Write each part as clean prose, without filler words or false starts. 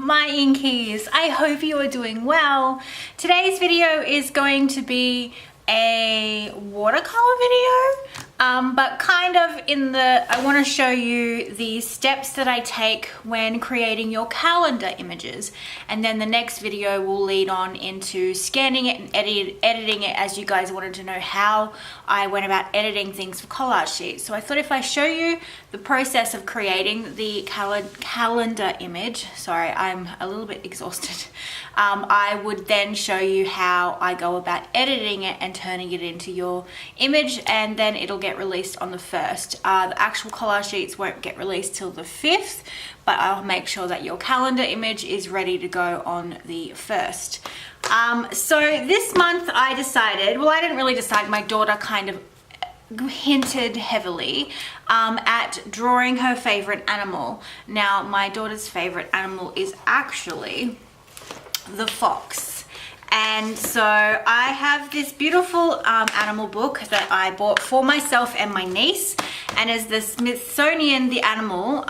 my inkies. I hope you are doing well. Today's video is going to be a watercolor video, but kind of I want to show you the steps that I take when creating your calendar images, and then the next video will lead on into scanning it and editing it, as you guys wanted to know how I went about editing things for collage sheets. So I thought if I show you the process of creating the calendar image, sorry, I'm a little bit exhausted, I would then show you how I go about editing it and turning it into your image, and then it'll get released on the 1st. The actual collage sheets won't get released till the 5th, but I'll make sure that your calendar image is ready to go on the 1st. So this month I decided, well, I didn't really decide, my daughter kind of hinted heavily at drawing her favorite animal. Now, my daughter's favorite animal is actually the fox. And so I have this beautiful animal book that I bought for myself and my niece, and is the Smithsonian The Animal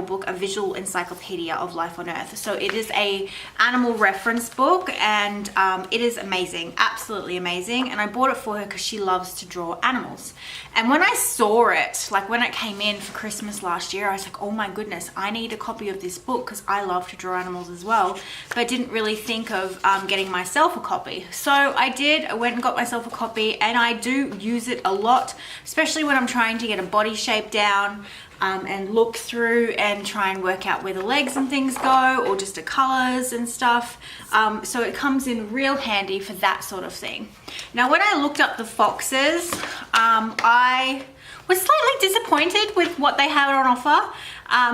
book, a visual encyclopedia of life on Earth. So it is a animal reference book, and it is amazing, absolutely amazing. And I bought it for her because she loves to draw animals. And when I saw it, like when it came in for Christmas last year, I was like, oh my goodness, I need a copy of this book because I love to draw animals as well. But I didn't really think of getting myself a copy. So I did. I went and got myself a copy, and I do use it a lot, especially when I'm trying to get a body shape down and look through and try and work out where the legs and things go, or just the colors and stuff. So it comes in real handy for that sort of thing. Now, when I looked up the foxes, I was slightly disappointed with what they had on offer.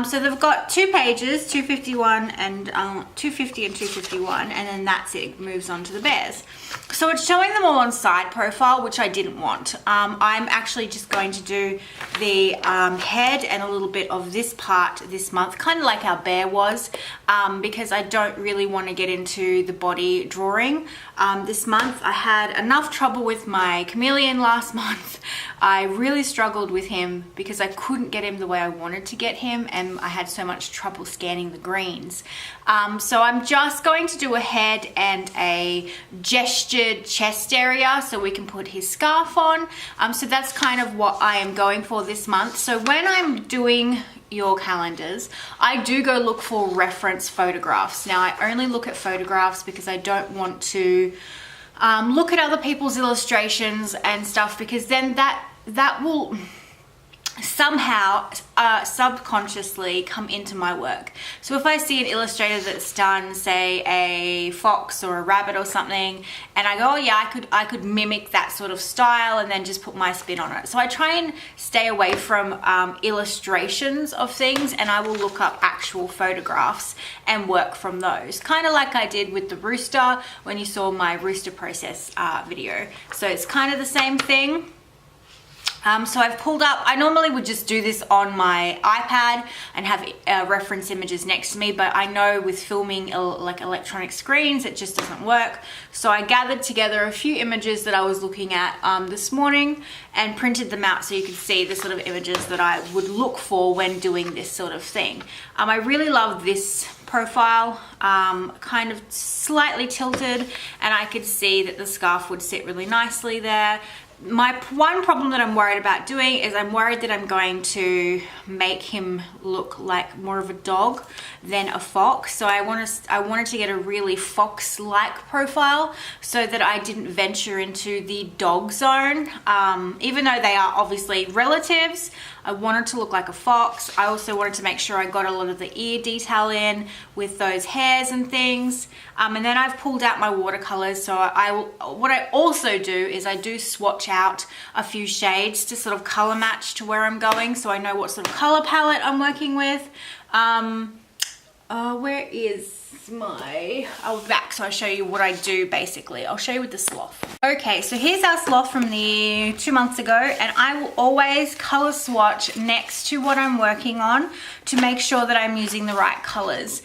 So they've got 2 pages, 251 and 250 and 251, and then that's it. It moves on to the bears. So it's showing them all on side profile, which I didn't want. I'm actually just going to do the head and a little bit of this part this month, kind of like our bear was, because I don't really want to get into the body drawing this month. I had enough trouble with my chameleon last month. I really struggled with him because I couldn't get him the way I wanted to get him, and I had so much trouble scanning the greens. So I'm just going to do a head and a gestured chest area so we can put his scarf on. So that's kind of what I am going for this month. So when I'm doing your calendars, I do go look for reference photographs. Now, I only look at photographs because I don't want to look at other people's illustrations and stuff, because then that will somehow subconsciously come into my work. So if I see an illustrator that's done, say, a fox or a rabbit or something, and I go, oh yeah, I could mimic that sort of style and then just put my spin on it. So I try and stay away from illustrations of things, and I will look up actual photographs and work from those, kind of like I did with the rooster when you saw my rooster process video. So it's kind of the same thing. So I've pulled up, I normally would just do this on my iPad and have reference images next to me, but I know with filming like electronic screens, it just doesn't work. So I gathered together a few images that I was looking at this morning and printed them out so you could see the sort of images that I would look for when doing this sort of thing. I really love this profile, kind of slightly tilted, and I could see that the scarf would sit really nicely there. My one problem that I'm worried about doing is I'm worried that I'm going to make him look like more of a dog than a fox. So I wanted to get a really fox-like profile so that I didn't venture into the dog zone. Even though they are obviously relatives, I wanted to look like a fox. I also wanted to make sure I got a lot of the ear detail in with those hairs and things. And then I've pulled out my watercolors. So what I also do is I do swatch out a few shades to sort of color match to where I'm going, so I know what sort of color palette I'm working with. Where is my, back, so I'll show you what I do basically. I'll show you with the sloth. Okay, so here's our sloth from the 2 months ago, and I will always color swatch next to what I'm working on to make sure that I'm using the right colors.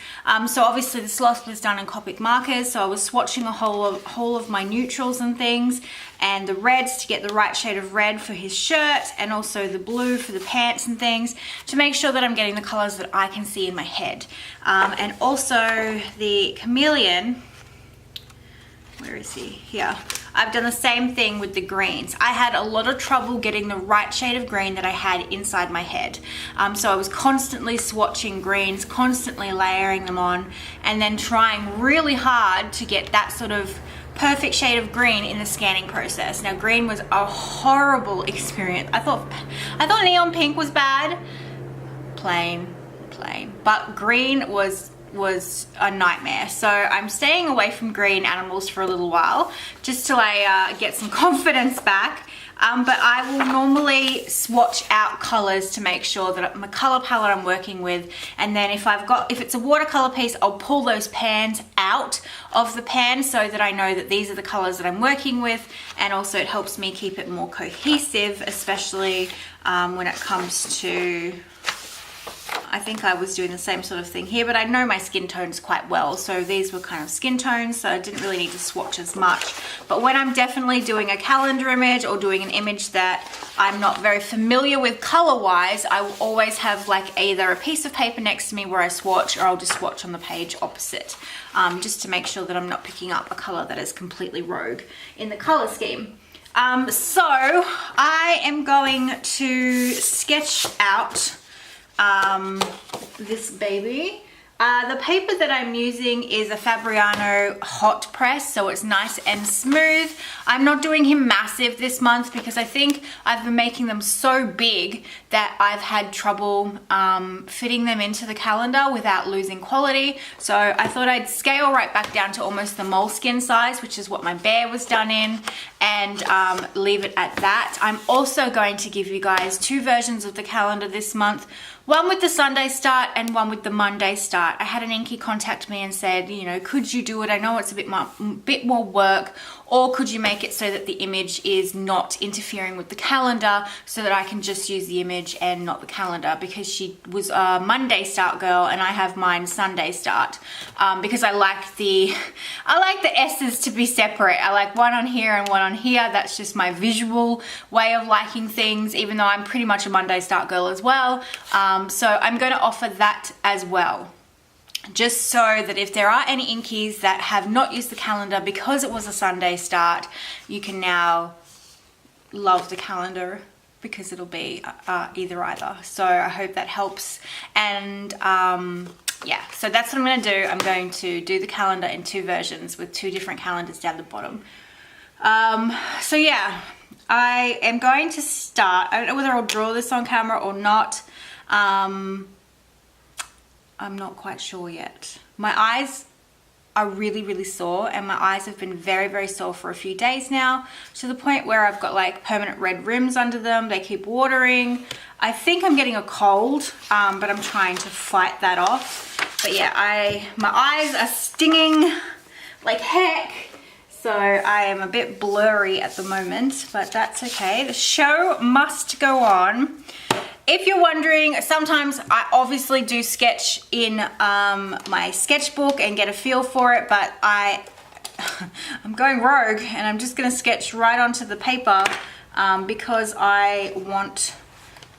So obviously the sloth was done in Copic markers, so I was swatching a whole of my neutrals and things, and the reds to get the right shade of red for his shirt, and also the blue for the pants and things, to make sure that I'm getting the colors that I can see in my head. And also the chameleon, where is he? Here. I've done the same thing with the greens. I had a lot of trouble getting the right shade of green that I had inside my head. So I was constantly swatching greens, constantly layering them on, and then trying really hard to get that sort of perfect shade of green in the scanning process. Now, green was a horrible experience. I thought neon pink was bad. Plain. But green was a nightmare. So I'm staying away from green animals for a little while just till I get some confidence back. But I will normally swatch out colors to make sure that my color palette I'm working with, and then if it's a watercolor piece, I'll pull those pans out of the pan so that I know that these are the colors that I'm working with, and also it helps me keep it more cohesive, especially when it comes to, I think I was doing the same sort of thing here, but I know my skin tones quite well, so these were kind of skin tones, so I didn't really need to swatch as much. But when I'm definitely doing a calendar image or doing an image that I'm not very familiar with color-wise, I will always have like either a piece of paper next to me where I swatch, or I'll just swatch on the page opposite, just to make sure that I'm not picking up a color that is completely rogue in the color scheme. So I am going to sketch out this baby. The paper that I'm using is a Fabriano hot press, so it's nice and smooth. I'm not doing him massive this month because I think I've been making them so big that I've had trouble fitting them into the calendar without losing quality. So I thought I'd scale right back down to almost the moleskin size, which is what my bear was done in, and leave it at that. I'm also going to give you guys two versions of the calendar this month. One with the Sunday start and one with the Monday start. I had an inky contact me and said, you know, could you do it? I know it's a bit more work, or could you make it so that the image is not interfering with the calendar so that I can just use the image and not the calendar, because she was a Monday start girl and I have mine Sunday start, because I like the S's to be separate. I like one on here and one on here. That's just my visual way of liking things, even though I'm pretty much a Monday start girl as well. So I'm going to offer that as well, just so that if there are any inkies that have not used the calendar because it was a Sunday start, you can now love the calendar because it'll be either. So I hope that helps. And yeah, so that's what I'm going to do. I'm going to do the calendar in two versions with two different calendars down the bottom. So yeah, I am going to start. I don't know whether I'll draw this on camera or not. I'm not quite sure yet. My eyes are really sore, and my eyes have been very sore for a few days now, to the point where I've got like permanent red rims under them. They keep watering. I think I'm getting a cold, but I'm trying to fight that off. But yeah, my eyes are stinging like heck. So I am a bit blurry at the moment, but that's okay. The show must go on. If you're wondering, sometimes I obviously do sketch in my sketchbook and get a feel for it, but I'm going rogue and I'm just gonna sketch right onto the paper because I want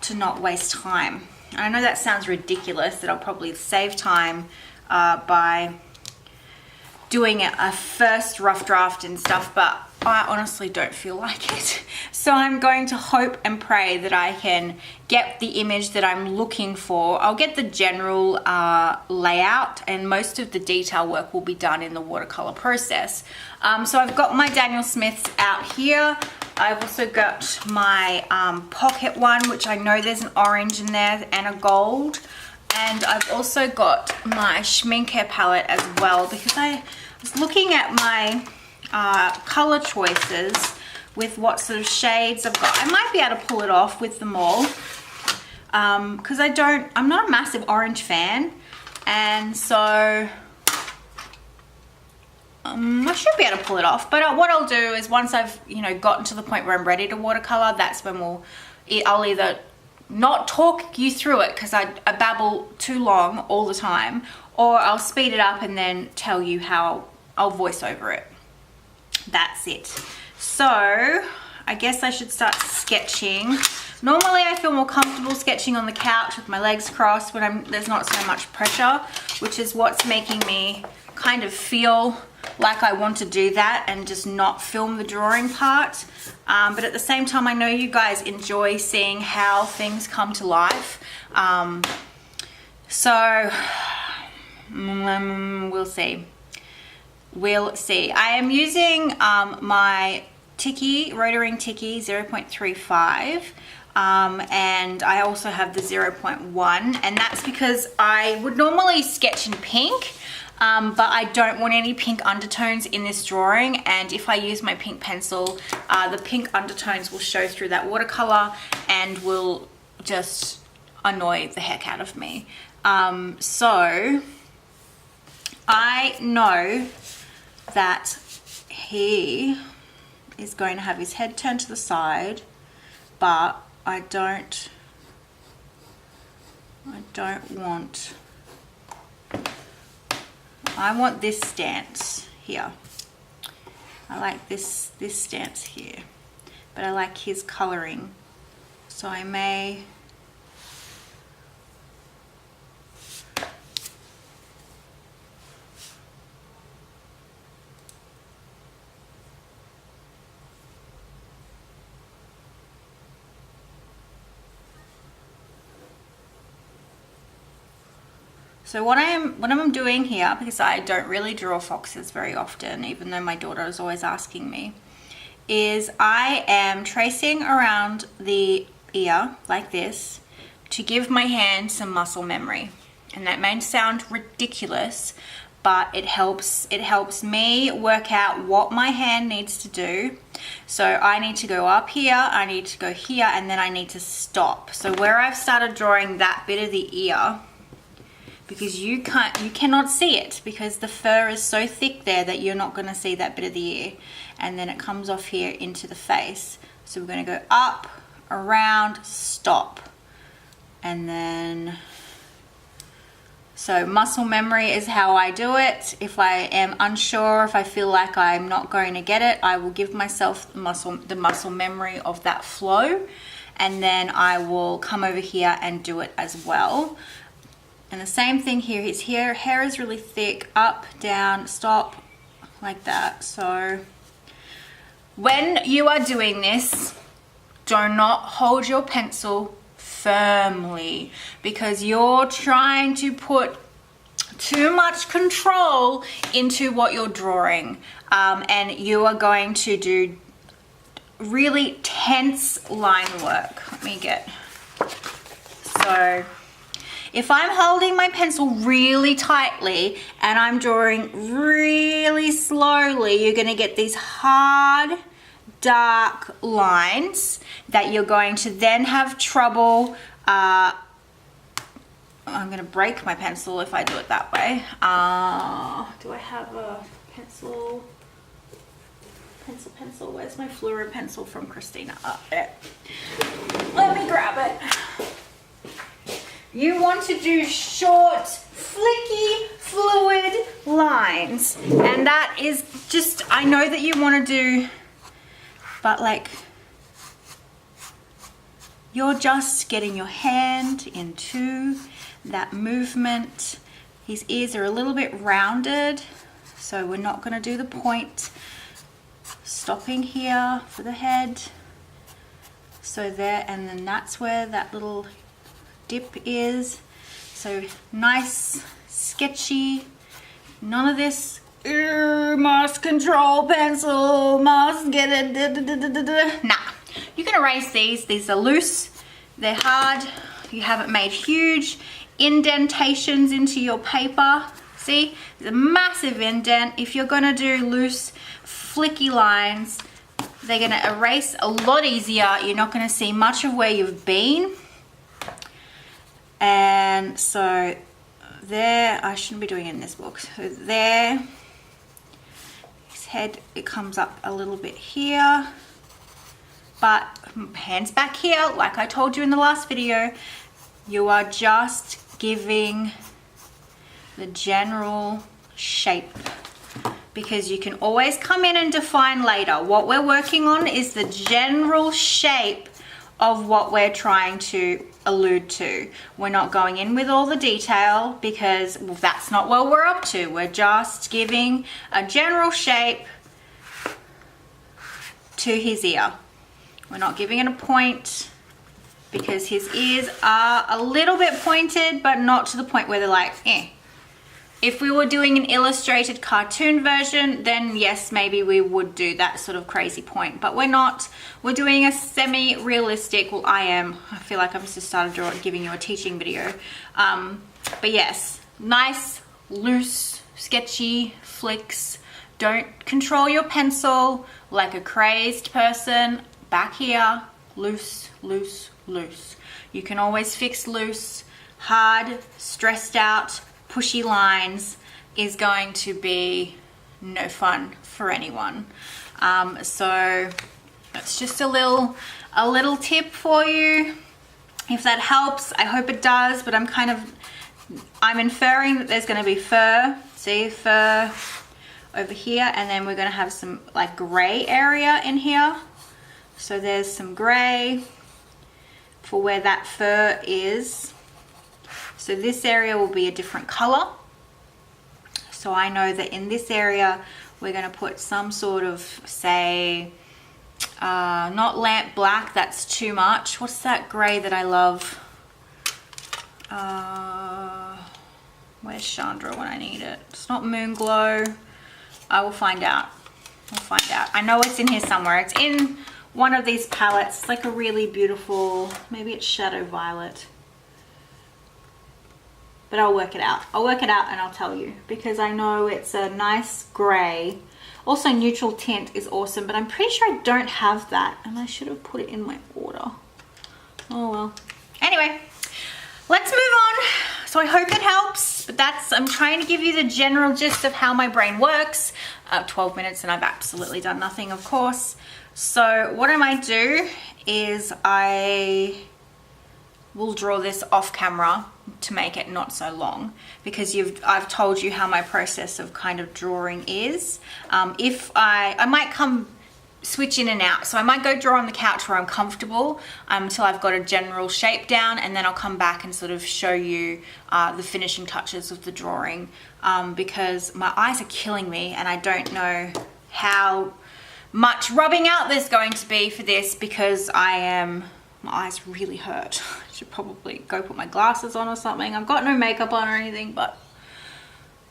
to not waste time. I know that sounds ridiculous, that I'll probably save time by doing a first rough draft and stuff, but I honestly don't feel like it. So I'm going to hope and pray that I can get the image that I'm looking for. I'll get the general layout, and most of the detail work will be done in the watercolor process. So I've got my Daniel Smiths out here. I've also got my pocket one, which I know there's an orange in there and a gold. And I've also got my Schmincare palette as well, because I was looking at my color choices with what sort of shades I've got. I might be able to pull it off with them all, because I'm not a massive orange fan, and so I should be able to pull it off. But what I'll do is, once I've gotten to the point where I'm ready to watercolor, that's when I'll either not talk you through it because I babble too long all the time, or I'll speed it up and then tell you how I'll voice over it. That's it. So I guess I should start sketching. Normally I feel more comfortable sketching on the couch with my legs crossed when there's not so much pressure, which is what's making me kind of feel like I want to do that and just not film the drawing part. But at the same time, I know you guys enjoy seeing how things come to life. So we'll see. We'll see. I am using my Rotring Tiki 0.35. And I also have the 0.1, and that's because I would normally sketch in pink, but I don't want any pink undertones in this drawing, and if I use my pink pencil, the pink undertones will show through that watercolor and will just annoy the heck out of me. So I know that he is going to have his head turned to the side, but I don't want, I want this stance here. I like this stance here, but I like his coloring, so I may So what I'm doing here, because I don't really draw foxes very often, even though my daughter is always asking me, is I am tracing around the ear like this to give my hand some muscle memory. And that may sound ridiculous, but it helps me work out what my hand needs to do. So I need to go up here, I need to go here, and then I need to stop. So where I've started drawing that bit of the ear, because you cannot see it because the fur is so thick there that you're not going to see that bit of the ear, and then it comes off here into the face. So we're going to go up, around, stop, and then so muscle memory is how I do it. If I am unsure, if I feel like I'm not going to get it, I will give myself the muscle memory of that flow, and then I will come over here and do it as well. And the same thing here, his hair is really thick, up, down, stop, like that. So when you are doing this, do not hold your pencil firmly, because you're trying to put too much control into what you're drawing, and you are going to do really tense line work. Let me get, so if I'm holding my pencil really tightly and I'm drawing really slowly, you're going to get these hard, dark lines that you're going to then have trouble. I'm going to break my pencil if I do it that way. Do I have a pencil? Pencil. Where's my fluoro pencil from Christina? Oh, there. Let me grab it. You want to do short, flicky, fluid lines. And that is just, I know that you want to do, but like, you're just getting your hand into that movement. His ears are a little bit rounded, so we're not going to do the point. Stopping here for the head. So there, and then that's where that little dip is. So nice, sketchy, none of this must control pencil, must get it, nah. You can erase these are loose, they're hard, you haven't made huge indentations into your paper. See, there's a massive indent. If you're gonna do loose, flicky lines, they're gonna erase a lot easier. You're not gonna see much of where you've been. And so there, I shouldn't be doing it in this book. So there, his head, it comes up a little bit here, but hands back here, like I told you in the last video, you are just giving the general shape. because you can always come in and define later. What we're working on is the general shape of what we're trying to allude to. We're not going in with all the detail because that's not what we're up to. We're just giving a general shape to his ear. We're not giving it a point because his ears are a little bit pointed, but not to the point where they're like, eh. If we were doing an illustrated cartoon version, then yes, maybe we would do that sort of crazy point, but we're not. We're doing a semi-realistic, well, I feel like I'm just started giving you a teaching video. But yes, nice, loose, sketchy flicks. Don't control your pencil like a crazed person. Back here, loose, loose, loose. You can always fix loose. Hard, stressed out, pushy lines is going to be no fun for anyone. So that's just a little tip for you. If that helps, I hope it does, but I'm inferring that there's going to be fur. See, fur over here, and then we're going to have some like gray area in here. So there's some gray for where that fur is. So this area will be a different color. So I know that in this area, we're going to put some sort of, say, not lamp black, that's too much. What's that gray that I love? Where's Chandra when I need it? It's not moon glow. I will find out. We'll find out. I know it's in here somewhere. It's in one of these palettes. It's like a really beautiful, maybe it's shadow violet. But I'll work it out. I'll work it out and I'll tell you, because I know it's a nice gray. Also, neutral tint is awesome, but I'm pretty sure I don't have that, and I should have put it in my order. Oh well. Anyway, let's move on. So I hope it helps, but I'm trying to give you the general gist of how my brain works. 12 minutes and I've absolutely done nothing, of course. So what I might do is I will draw this off camera to make it not so long, because I've told you how my process of kind of drawing is. If I might switch in and out, so I might go draw on the couch where I'm comfortable until I've got a general shape down, and then I'll come back and sort of show you the finishing touches of the drawing, because my eyes are killing me and I don't know how much rubbing out there's going to be for this, because my eyes really hurt. I should probably go put my glasses on or something. I've got no makeup on or anything, but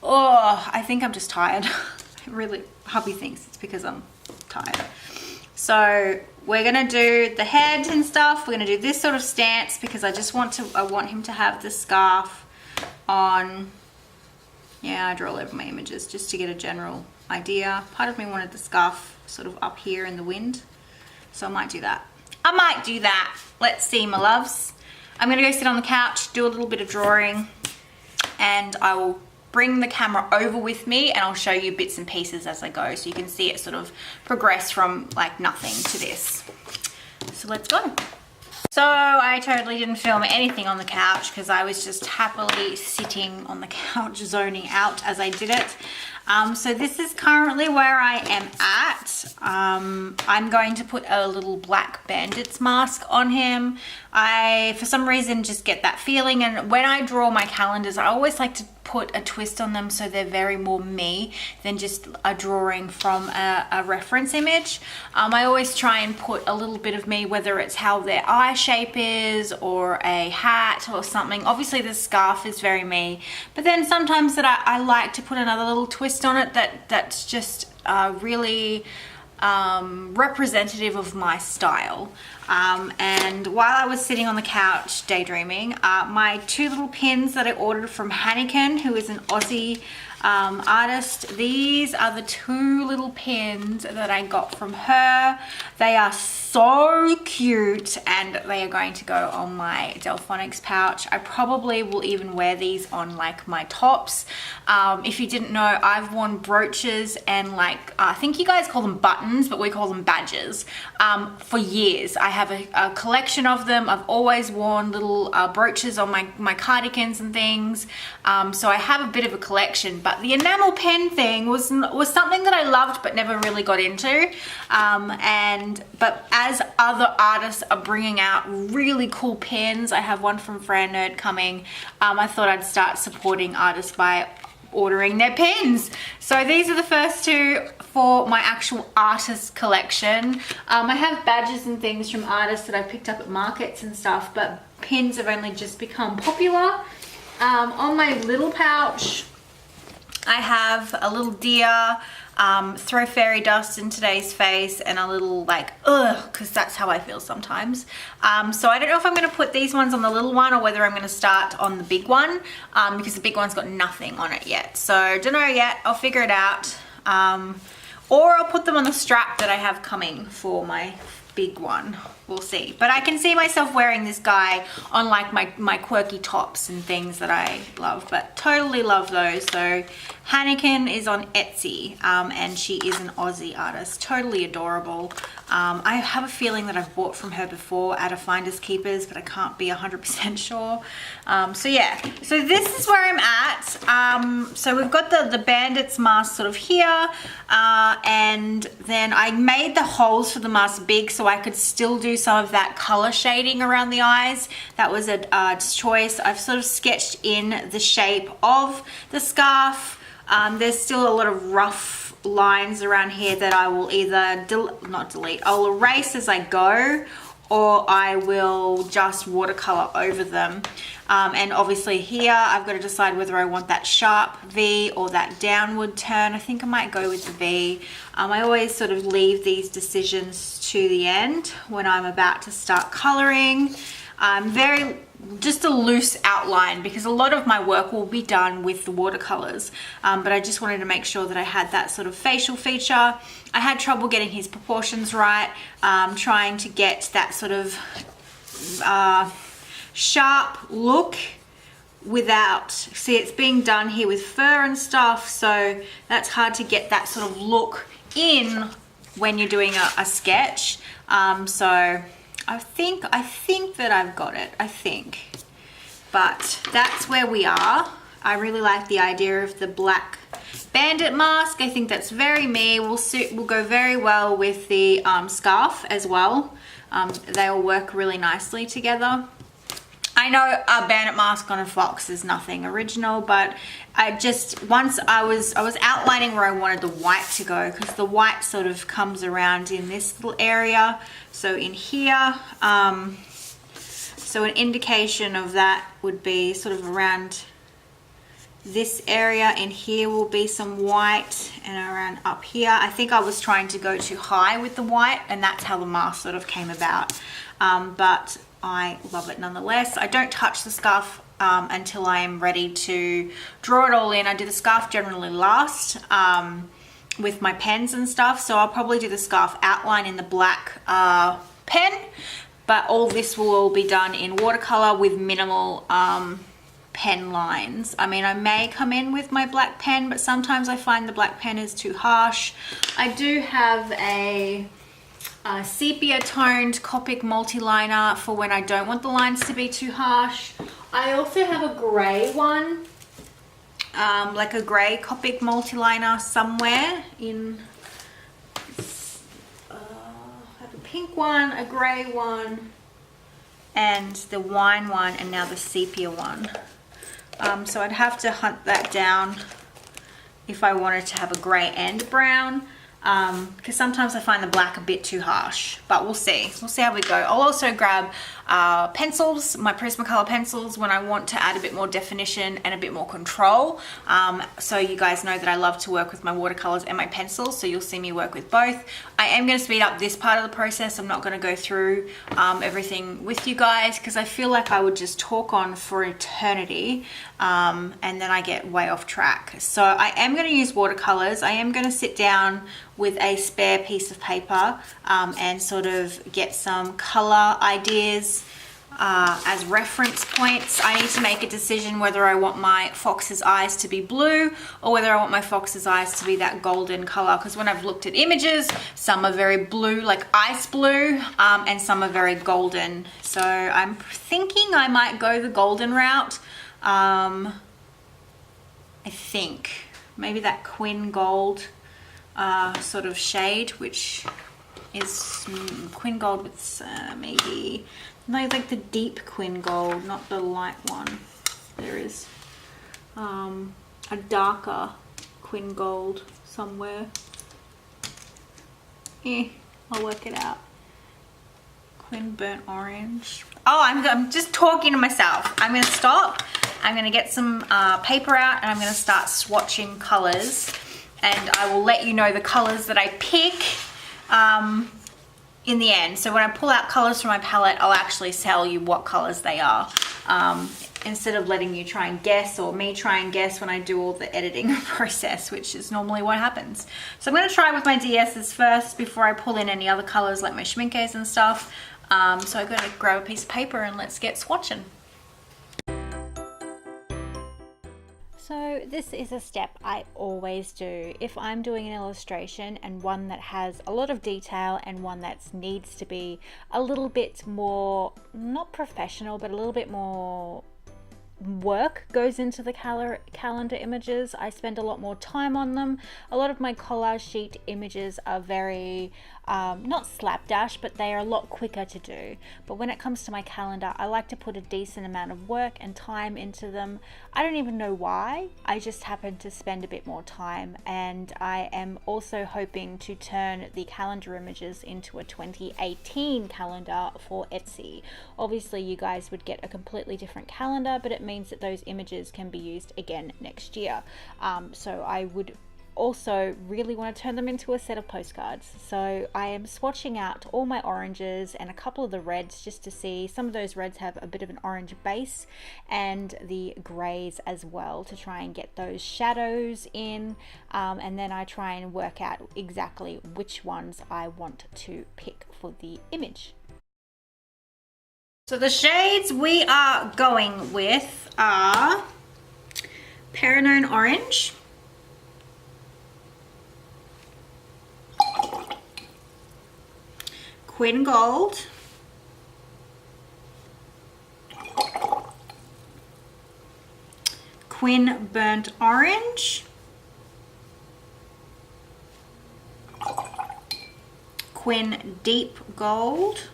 oh, I think I'm just tired. Really, hubby thinks it's because I'm tired. So we're gonna do the head and stuff. We're gonna do this sort of stance because I want him to have the scarf on. Yeah, I draw all over my images just to get a general idea. Part of me wanted the scarf sort of up here in the wind, so I might do that. Let's see, my loves. I'm gonna go sit on the couch, do a little bit of drawing, and I will bring the camera over with me and I'll show you bits and pieces as I go, so you can see it sort of progress from like nothing to this. So let's go. So I totally didn't film anything on the couch because I was just happily sitting on the couch zoning out as I did it. So this is currently where I am at. I'm going to put a little black bandits mask on him. I, for some reason, just get that feeling, and when I draw my calendars, I always like to put a twist on them so they're very more me than just a drawing from a reference image. I always try and put a little bit of me, whether it's how their eye shape is or a hat or something. Obviously the scarf is very me, but then sometimes that I like to put another little twist on it that's just really representative of my style. And while I was sitting on the couch daydreaming, my two little pins that I ordered from Hanneken, who is an Aussie artist, these are the two little pins that I got from her. They are so cute and they are going to go on my Delphonics pouch. I probably will even wear these on like my tops. If you didn't know, I've worn brooches and like I think you guys call them buttons, but we call them badges, for years. I have a collection of them. I've always worn little brooches on my cardigans and things. So I have a bit of a collection, but the enamel pen thing was something that I loved but never really got into. But as other artists are bringing out really cool pens, I have one from Fran Nerd coming, I thought I'd start supporting artists by ordering their pens. So these are the first two for my actual artist collection. I have badges and things from artists that I picked up at markets and stuff, but pens have only just become popular. On my little pouch, I have a little deer, throw fairy dust in today's face, and a little like, ugh, because that's how I feel sometimes. So I don't know if I'm going to put these ones on the little one or whether I'm going to start on the big one, because the big one's got nothing on it yet. So don't know yet, I'll figure it out. Or I'll put them on the strap that I have coming for my big one. We'll see. But I can see myself wearing this guy on like my quirky tops and things that I love, but totally love those. So Hanneken is on Etsy, and she is an Aussie artist, totally adorable. I have a feeling that I've bought from her before at a Finders Keepers, but I can't be 100% sure. So yeah, so this is where I'm at. So we've got the Bandits mask sort of here, and then I made the holes for the mask big so I could still do some of that color shading around the eyes. That was a choice. I've sort of sketched in the shape of the scarf. There's still a lot of rough lines around here that I will either not delete, I'll erase as I go, or I will just watercolor over them. And obviously here I've got to decide whether I want that sharp V or that downward turn. I think I might go with the V. I always sort of leave these decisions to the end when I'm about to start coloring. Just a loose outline, because a lot of my work will be done with the watercolors, but I just wanted to make sure that I had that sort of facial feature. I had trouble getting his proportions right, trying to get that sort of sharp look without, see, it's being done here with fur and stuff, so that's hard to get that sort of look in when you're doing a sketch. So I think that I've got it, I think. But that's where we are. I really like the idea of the black bandit mask. I think that's very me. Will go very well with the scarf as well. They all work really nicely together. I know a bandit mask on a fox is nothing original, but once I was outlining where I wanted the white to go, because the white sort of comes around in this little area. So in here, so an indication of that would be sort of around this area. In here will be some white, and around up here. I think I was trying to go too high with the white, and that's how the mask sort of came about. But I love it nonetheless. I don't touch the scarf until I am ready to draw it all in. I do the scarf generally last with my pens and stuff, so I'll probably do the scarf outline in the black pen, but all this will all be done in watercolor with minimal pen lines. I mean, I may come in with my black pen, but sometimes I find the black pen is too harsh. I do have a sepia toned Copic multi-liner for when I don't want the lines to be too harsh. I also have a grey one, like a grey Copic multi-liner somewhere in, I have a pink one, a grey one, and the wine one, and now the sepia one. So I'd have to hunt that down if I wanted to have a grey and brown. Because sometimes I find the black a bit too harsh, but we'll see how we go. I'll also grab pencils, my Prismacolor pencils, when I want to add a bit more definition and a bit more control. So you guys know that I love to work with my watercolors and my pencils, so you'll see me work with both. I am going to speed up this part of the process. I'm not going to go through everything with you guys, because I feel like I would just talk on for eternity, and then I get way off track. So I am going to use watercolors. I am going to sit down with a spare piece of paper and sort of get some color ideas as reference points. I need to make a decision whether I want my fox's eyes to be blue or whether I want my fox's eyes to be that golden color, because when I've looked at images, some are very blue, like ice blue, and some are very golden. So I'm thinking I might go the golden route. I think maybe that Quin Gold sort of shade, which is Quin Gold with maybe no, like the deep Quin Gold, not the light one. There is a darker Quin Gold somewhere. I'll work it out. Quin Burnt Orange. Oh, I'm just talking to myself. I'm gonna stop. I'm gonna get some paper out and I'm gonna start swatching colors, and I will let you know the colors that I pick in the end. So when I pull out colors from my palette, I'll actually tell you what colors they are, instead of letting you try and guess, or me try and guess when I do all the editing process, which is normally what happens. So I'm going to try with my DSs first before I pull in any other colors like my schminkes and stuff. So I'm going to grab a piece of paper and let's get swatching. So this is a step I always do if I'm doing an illustration, and one that has a lot of detail and one that needs to be a little bit more, not professional, but a little bit more work goes into the calendar images. I spend a lot more time on them. A lot of my collage sheet images are very not slapdash, but they are a lot quicker to do. But when it comes to my calendar, I like to put a decent amount of work and time into them. I don't even know why, I just happen to spend a bit more time, and I am also hoping to turn the calendar images into a 2018 calendar for Etsy. Obviously you guys would get a completely different calendar, but it means that those images can be used again next year. So I would also really want to turn them into a set of postcards. So I am swatching out all my oranges and a couple of the reds, just to see. Some of those reds have a bit of an orange base, and the grays as well, to try and get those shadows in, and then I try and work out exactly which ones I want to pick for the image. So the shades we are going with are Peronone Orange, Quin Gold, Quin Burnt Orange, Quin Deep Gold,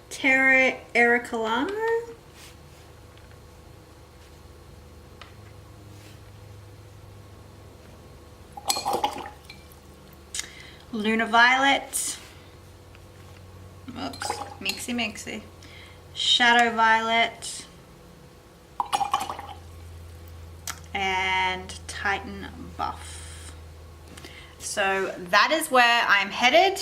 Terra Ericilano, Luna Violet, oops, mixy, Shadow Violet, and Titan Buff. So that is where I'm headed.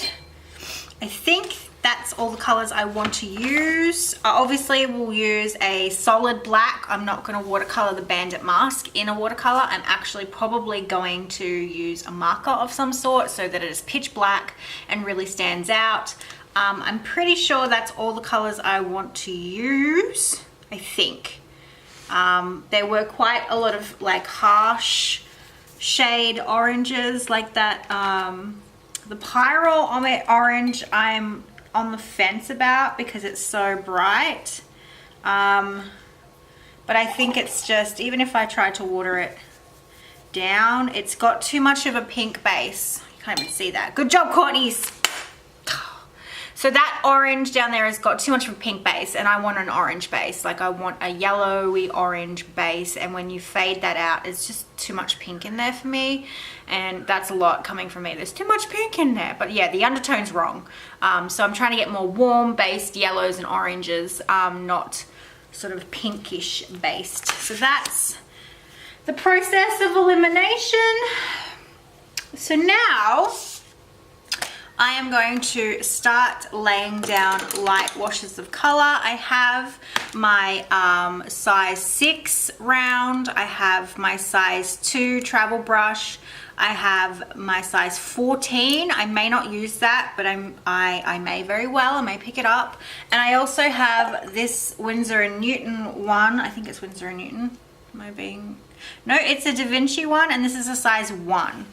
I think that's all the colors I want to use. Obviously we'll use a solid black. I'm not going to watercolor the Bandit mask in a watercolor. I'm actually probably going to use a marker of some sort so that it is pitch black and really stands out. I'm pretty sure that's all the colors I want to use, I think. There were quite a lot of like harsh shade oranges like that. The Pyrrole Orange I'm on the fence about because it's so bright, but I think it's just, even if I try to water it down, it's got too much of a pink base. You can't even see that. Good job, Courtney's. So that orange down there has got too much of a pink base, and I want an orange base. Like I want a yellowy orange base, and when you fade that out, it's just too much pink in there for me, and that's a lot coming from me. There's too much pink in there, but yeah, the undertone's wrong. So I'm trying to get more warm based yellows and oranges, not sort of pinkish based. So that's the process of elimination. So now I am going to start laying down light washes of color. I have my size 6 round. I have my size 2 travel brush. I have my size 14. I may not use that, but I may very well. I may pick it up. And I also have this Winsor & Newton one. I think it's Winsor & Newton. Am I being... No, it's a Da Vinci one, and this is a size 1.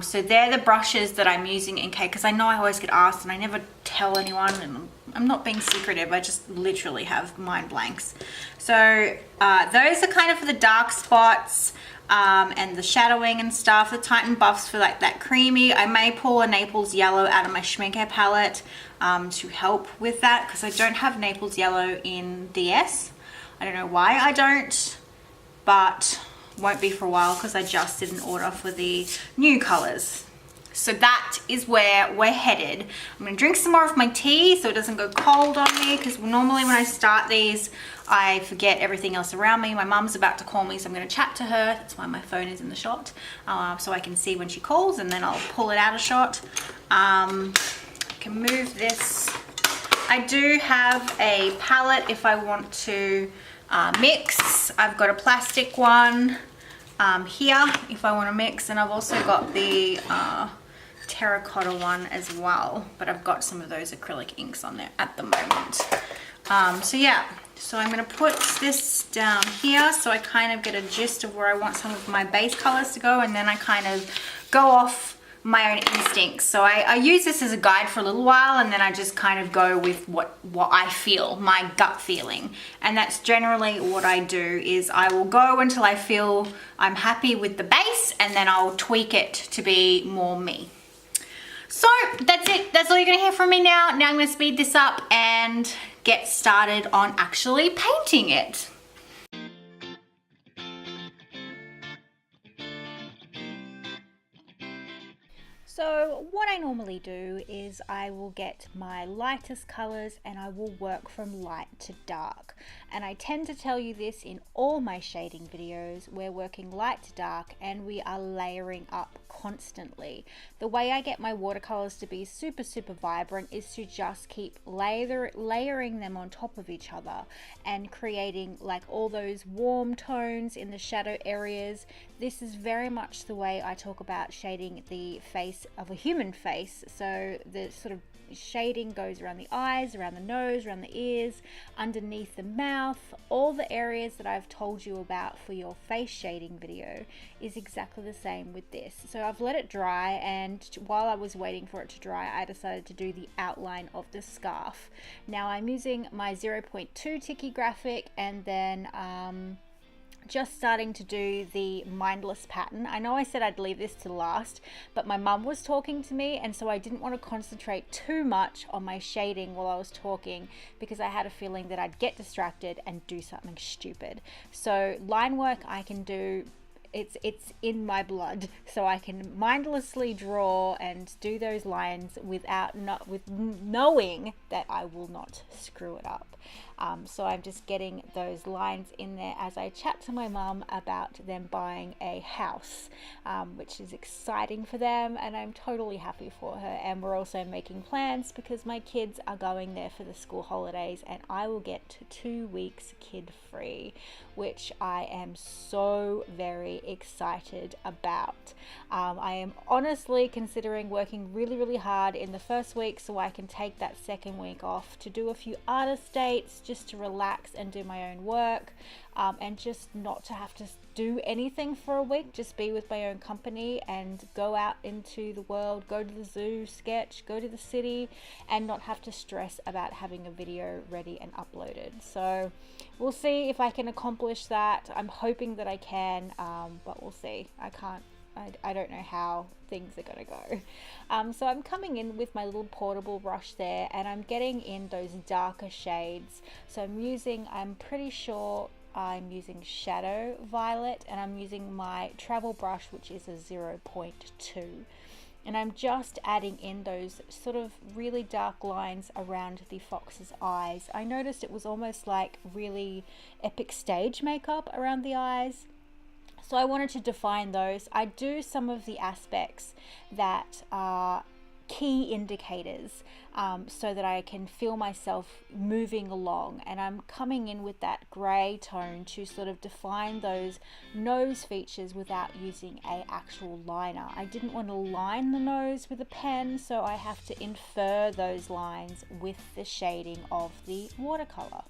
So they're the brushes that I'm using in case, because I know I always get asked and I never tell anyone, and I'm not being secretive, I just literally have mind blanks. So those are kind of for the dark spots and the shadowing and stuff. The Titan Buffs for like that creamy. I may pull a Naples Yellow out of my Schmincare palette to help with that, because I don't have Naples Yellow in DS. I don't know why I don't, but won't be for a while because I just did an order for the new colors. So that is where we're headed. I'm gonna drink some more of my tea so it doesn't go cold on me, because normally when I start these I forget everything else around me. My mum's about to call me, so I'm gonna chat to her. That's why my phone is in the shot, so I can see when she calls, and then I'll pull it out of shot. I can move this. I do have a palette if I want to mix. I've got a plastic one here if I want to mix, and I've also got the terracotta one as well, but I've got some of those acrylic inks on there at the moment. So yeah, so I'm going to put this down here so I kind of get a gist of where I want some of my base colors to go, and then I kind of go off my own instincts. So I use this as a guide for a little while, and then I just kind of go with what I feel, my gut feeling. And that's generally what I do, is I will go until I feel I'm happy with the base, and then I'll tweak it to be more me. So that's it. That's all you're gonna hear from me now. Now I'm gonna speed this up and get started on actually painting it. So what I normally do is I will get my lightest colors and I will work from light to dark. And I tend to tell you this in all my shading videos. We're working light to dark and we are layering up constantly. The way I get my watercolors to be super vibrant is to just keep layering them on top of each other and creating like all those warm tones in the shadow areas. This is very much the way I talk about shading the face of a human face. So the sort of shading goes around the eyes, around the nose, around the ears, underneath the mouth. All the areas that I've told you about for your face shading video is exactly the same with this. So I've let it dry, and while I was waiting for it to dry, I decided to do the outline of the scarf. Now I'm using my 0.2 Tiki graphic, and then just starting to do the mindless pattern. I know I said I'd leave this to last, but my mum was talking to me, and so I didn't want to concentrate too much on my shading while I was talking, because I had a feeling that I'd get distracted and do something stupid. So line work I can do, it's in my blood, so I can mindlessly draw and do those lines with knowing that I will not screw it up. So I'm just getting those lines in there as I chat to my mum about them buying a house, which is exciting for them, and I'm totally happy for her. And we're also making plans because my kids are going there for the school holidays, and I will get 2 weeks kid free, which I am so very excited about. I am honestly considering working really hard in the first week so I can take that second week off to do a few artist dates, just to relax and do my own work, and just not to have to do anything for a week, just be with my own company and go out into the world, go to the zoo, sketch, go to the city, and not have to stress about having a video ready and uploaded. So we'll see if I can accomplish that. I'm hoping that I can, but we'll see. I don't know how things are gonna go. So I'm coming in with my little portable brush there, and I'm getting in those darker shades. So I'm pretty sure I'm using Shadow Violet, and I'm using my travel brush, which is a 0.2. And I'm just adding in those sort of really dark lines around the fox's eyes. I noticed it was almost like really epic stage makeup around the eyes. So I wanted to define those. I do some of the aspects that are key indicators so that I can feel myself moving along, and I'm coming in with that grey tone to sort of define those nose features without using a actual liner. I didn't want to line the nose with a pen, so I have to infer those lines with the shading of the watercolor.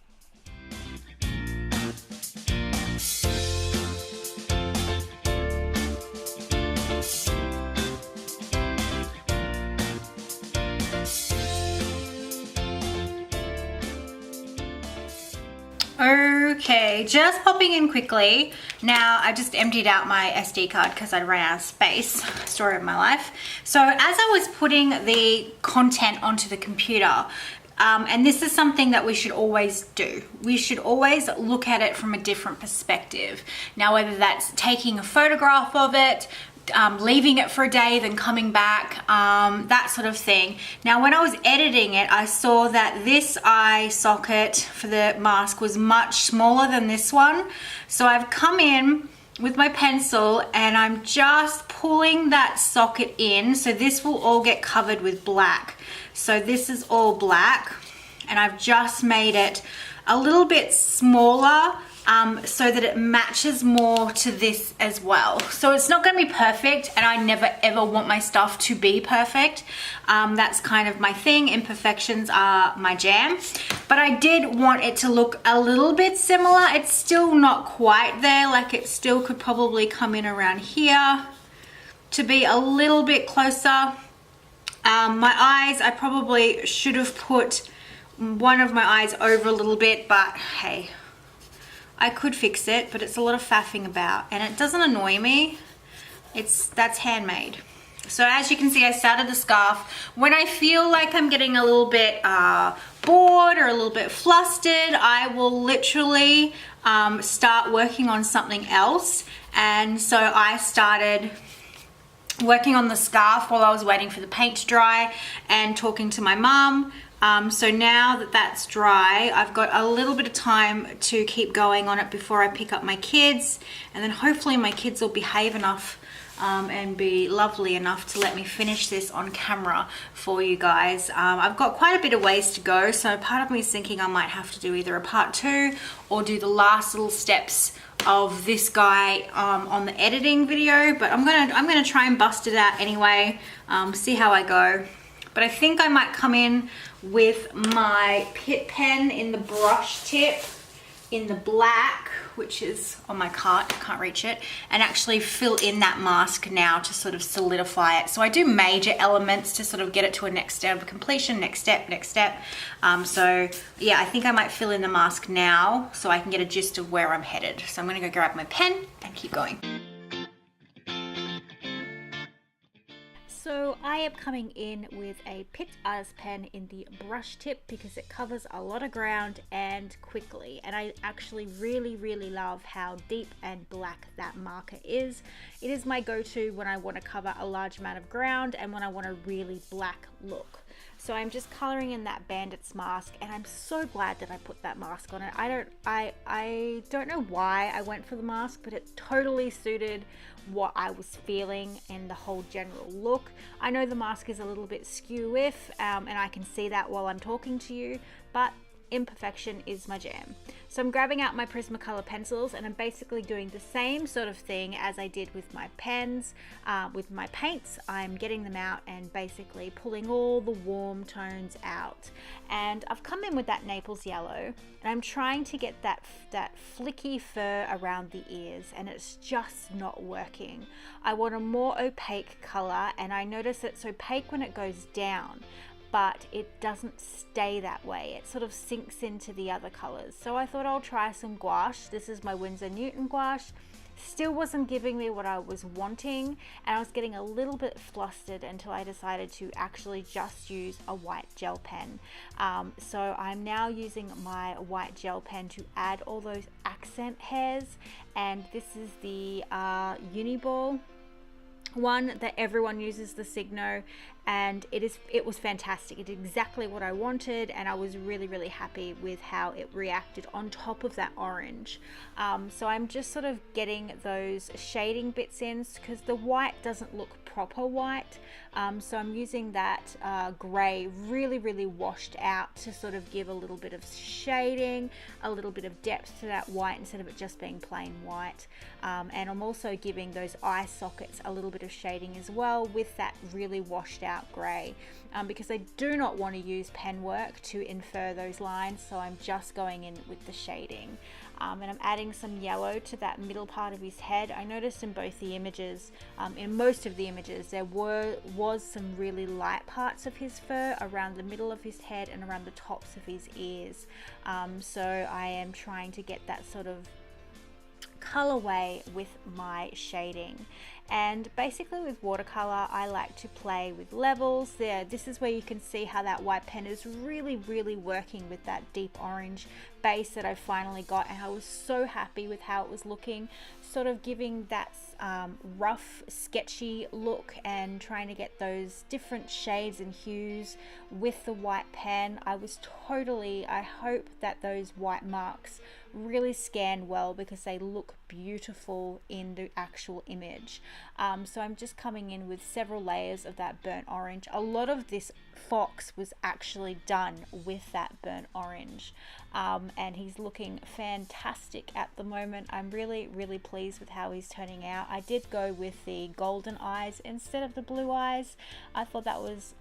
Okay, just popping in quickly. Now I just emptied out my SD card because I ran out of space. Story of my life. So as I was putting the content onto the computer, and this is something that we should always do. We should always look at it from a different perspective. Now, whether that's taking a photograph of it, leaving it for a day, then coming back, that sort of thing. Now, when I was editing it, I saw that this eye socket for the mask was much smaller than this one. So I've come in with my pencil and I'm just pulling that socket in. So this will all get covered with black. So this is all black, and I've just made it a little bit smaller so that it matches more to this as well. So it's not going to be perfect, and I never ever want my stuff to be perfect. That's kind of my thing. Imperfections are my jam. But I did want it to look a little bit similar. It's still not quite there. Like, it still could probably come in around here to be a little bit closer. My eyes, I probably should have put one of my eyes over a little bit, but hey, I could fix it, but it's a lot of faffing about, and it doesn't annoy me. That's handmade. So as you can see, I started the scarf. When I feel like I'm getting a little bit bored or a little bit flustered, I will literally start working on something else. And so I started working on the scarf while I was waiting for the paint to dry and talking to my mum. So now that that's dry, I've got a little bit of time to keep going on it before I pick up my kids, and then hopefully my kids will behave enough and be lovely enough to let me finish this on camera for you guys. I've got quite a bit of ways to go, so part of me is thinking I might have to do either a part 2 or do the last little steps of this guy on the editing video, but I'm gonna try and bust it out anyway, see how I go. But I think I might come in with my Pitt pen in the brush tip in the black, which is on my cart, I can't reach it, and actually fill in that mask now to sort of solidify it. So I do major elements to sort of get it to a next step of completion, next step. So yeah, I think I might fill in the mask now so I can get a gist of where I'm headed. So I'm gonna go grab my pen and keep going. So I am coming in with a Pitt Artist pen in the brush tip because it covers a lot of ground and quickly, and I actually really love how deep and black that marker is. It is my go-to when I want to cover a large amount of ground and when I want a really black look. So I'm just coloring in that bandit's mask, and I'm so glad that I put that mask on it. I don't know why I went for the mask, but it totally suited what I was feeling and the whole general look. I know the mask is a little bit skew-if, and I can see that while I'm talking to you, but imperfection is my jam. So I'm grabbing out my Prismacolor pencils, and I'm basically doing the same sort of thing as I did with my pens, with my paints. I'm getting them out and basically pulling all the warm tones out. And I've come in with that Naples yellow, and I'm trying to get that flicky fur around the ears, and it's just not working. I want a more opaque color, and I notice it's opaque when it goes down, but it doesn't stay that way. It sort of sinks into the other colors. So I thought I'll try some gouache. This is my Winsor Newton gouache. Still wasn't giving me what I was wanting, and I was getting a little bit flustered until I decided to actually just use a white gel pen. So I'm now using my white gel pen to add all those accent hairs, and this is the Uniball one that everyone uses, the Signo, and it was fantastic. It did exactly what I wanted, and I was really happy with how it reacted on top of that orange. So I'm just sort of getting those shading bits in because the white doesn't look proper white, so I'm using that gray really washed out to sort of give a little bit of shading, a little bit of depth to that white instead of it just being plain white. And I'm also giving those eye sockets a little bit of shading as well with that really washed out gray, because I do not want to use pen work to infer those lines, so I'm just going in with the shading. And I'm adding some yellow to that middle part of his head. I noticed in both the images, in most of the images, there was some really light parts of his fur around the middle of his head and around the tops of his ears. So I am trying to get that sort of colorway with my shading. And basically with watercolor, I like to play with levels. This is where you can see how that white pen is really working with that deep orange base that I finally got, and I was so happy with how it was looking, sort of giving that rough, sketchy look and trying to get those different shades and hues with the white pen. I hope that those white marks really scan well because they look beautiful in the actual image. So I'm just coming in with several layers of that burnt orange. A lot of this fox was actually done with that burnt orange, and he's looking fantastic at the moment. I'm really pleased with how he's turning out. I did go with the golden eyes instead of the blue eyes. I thought that was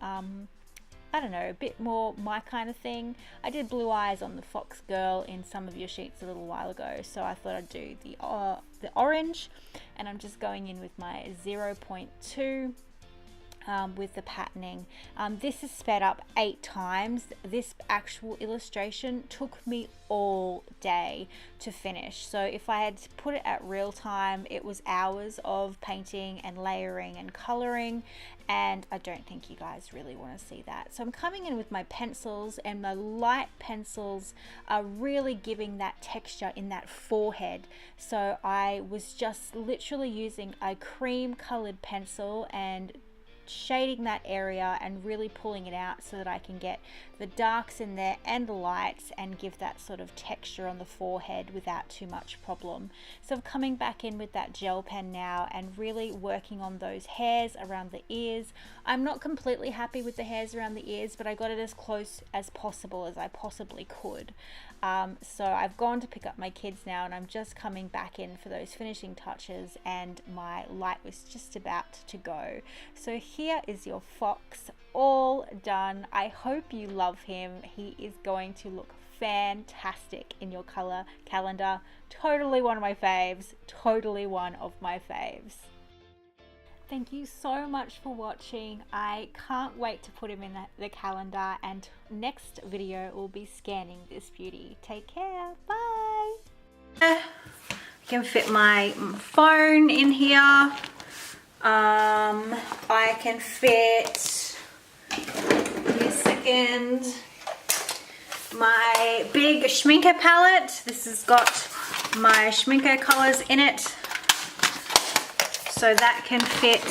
I don't know, a bit more my kind of thing. I did blue eyes on the fox girl in some of your sheets a little while ago, so I thought I'd do the orange, and I'm just going in with my 0.2 with the patterning. This is sped up 8 times. This actual illustration took me all day to finish, so if I had put it at real time, it was hours of painting and layering and coloring, and I don't think you guys really want to see that. So I'm coming in with my pencils, and my light pencils are really giving that texture in that forehead. So I was just literally using a cream colored pencil and shading that area and really pulling it out so that I can get the darks in there and the lights and give that sort of texture on the forehead without too much problem. So I'm coming back in with that gel pen now and really working on those hairs around the ears. I'm not completely happy with the hairs around the ears, but I got it as close as possible as I possibly could. So I've gone to pick up my kids now, and I'm just coming back in for those finishing touches, and my light was just about to go. So here is your fox all done. I hope you love him. He is going to look fantastic in your color calendar. Totally one of my faves. Totally one of my faves. Thank you so much for watching. I can't wait to put him in the calendar, and next video will be scanning this beauty. Take care. Bye. I can fit my phone in here. I can fit, give me a second, my big Schmincke palette. This has got my Schmincke colors in it, so that can fit